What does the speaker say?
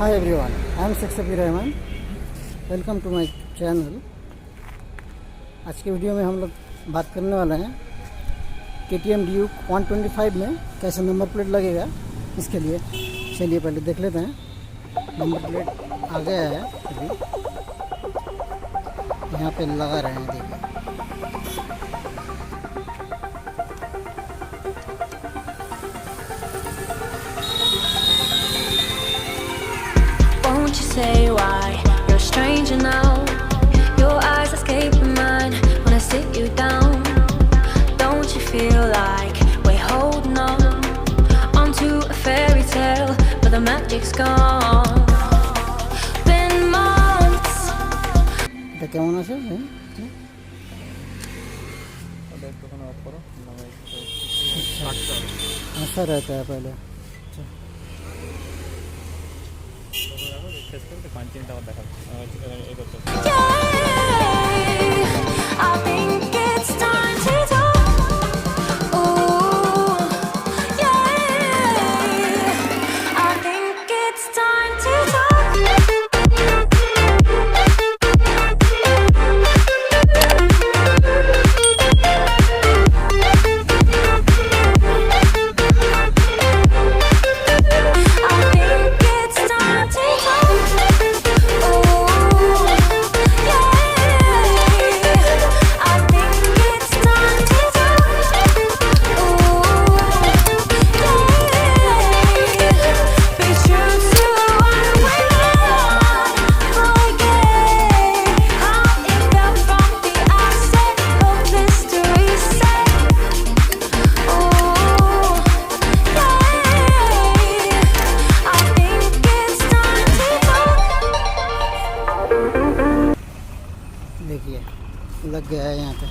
Hi everyone, I am Rahman. Welcome to my channel. आज के video में हम लोग बात करने वाले हैं KTM ड्यूक 125 में कैसे नंबर प्लेट लगेगा। इसके लिए चलिए पहले देख लेते हैं। नंबर प्लेट आ गया है, अभी यहाँ पे लगा रहे हैं, देखिए। Won't you say why you're a stranger now? Your eyes escape mine when I sit you down. Don't you feel like we're holding on to a fairy tale, but the magic's gone? Been months. এটা কেমন আছে? अच्छा रहता है पहले। I think it's time to talk. Ooh, yeah. I think it's time to देखिए लग गया है यहाँ पे।